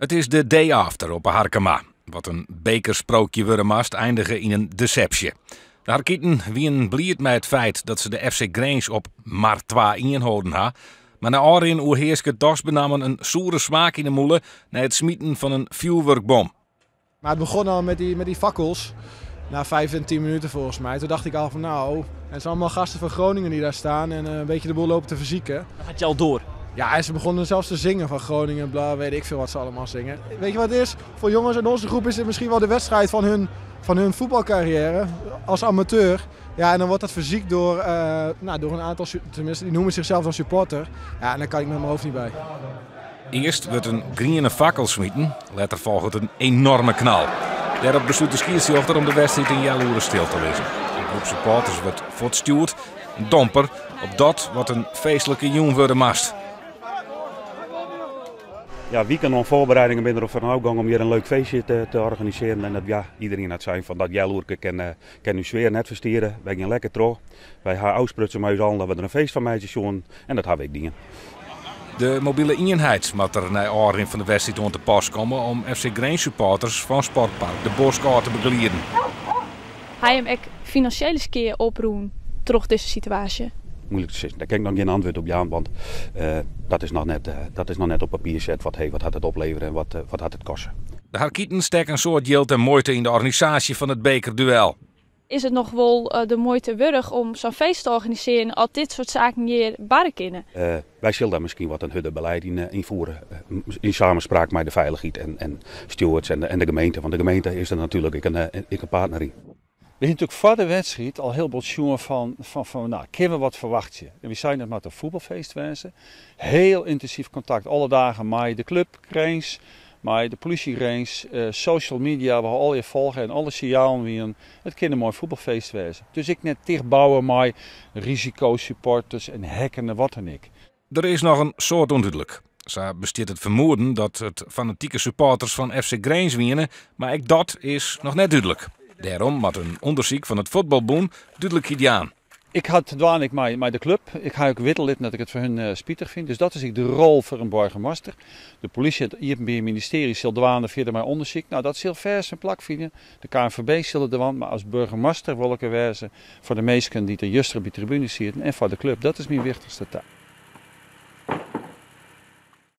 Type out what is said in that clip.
Het is de day after op Harkema. Wat een bekersprookje worden mast eindigen in een deceptie. De Harkieten wien blied met het feit dat ze de FC Grange op maar 2 houden ha. Maar na oren oerheerske dos benamen een soere smaak in de moelen na het smieten van een vuurwerkbom. Maar het begon al met die fakkels. Na 5 en 10 minuten volgens mij. Toen dacht ik al van nou, het zijn allemaal gasten van Groningen die daar staan en een beetje de boel lopen te verzieken. Dat had je al door. Ja, en ze begonnen zelfs te zingen van Groningen, bla, weet ik veel wat ze allemaal zingen. Weet je wat het is? Voor jongens in onze groep is het misschien wel de wedstrijd van hun voetbalcarrière als amateur. Ja, en dan wordt dat verziekt door een aantal, tenminste die noemen zichzelf dan supporter. Ja, en daar kan ik met mijn hoofd niet bij. Eerst wordt een groene fakkel smieten, later volgt een enorme knal. Daarop besluit de scheidsrechter om de wedstrijd in jaloeren stil te lezen. Een groep supporters wordt voortstuurd, een domper op dat wat een feestelijke jong worden mast. Ja, weekend voorbereidingen ben er op van uitgang om hier een leuk feestje te organiseren. En dat ja, iedereen had zijn van dat jaloerke kan nu sfeer net verstieren. Wij gaan lekker terug. Wij gaan uitsprutsen met ons allen dat we er een feest van maken zien. En dat hebben ik dingen. De mobiele eenheid moet er na oren van de wedstrijd om te pas komen om FC Grange supporters van Sportpark de Boskaart te begeleiden. Hij hem ook financiële keer oproepen door deze situatie. Moeilijk te zeggen. Daar kan ik nog geen antwoord op aan, want dat is nog net op papier zet wat had het opleveren en wat had het kosten. De Harkieten steken een soort geld en moeite in de organisatie van het bekerduel. Is het nog wel de moeite waard om zo'n feest te organiseren als dit soort zaken hier barren kunnen? Wij zullen daar misschien wat een huddenbeleid invoeren. In samenspraak met de veiligheid en stewards en de gemeente. Want de gemeente is er natuurlijk een partner in. We hebben natuurlijk voor de wedstrijd al heel veel jongen van nou, kunnen we wat verwacht je? En we zijn het met een voetbalfeest wezen. Heel intensief contact alle dagen met de club, Grange, met de politie Grange, social media, we al je volgen en alle signalen weer. Het kan een mooi voetbalfeest wezen. Dus ik net dichtbouwen met risicosupporters en hekken en wat dan ik. Er is nog een soort onduidelijk. Ze bestaat het vermoeden dat het fanatieke supporters van FC Grange winnen, maar ook dat is nog net duidelijk. Daarom moet een onderzoek van het voetbalboom duidelijk gedaan. Ik had dwaanlijk met de club. Ik ga ook wittelid dat ik het voor hun spietig vind. Dus dat is de rol voor een burgemeester. De politie, het ministerie zal dwanen via mijn onderzoek. Nou, dat zal vers en plak vinden. De KNVB zullen dwanen, maar als burgemeester wil ik er wezen voor de meesten die er juist op de tribune zitten en voor de club. Dat is mijn wichtigste taak.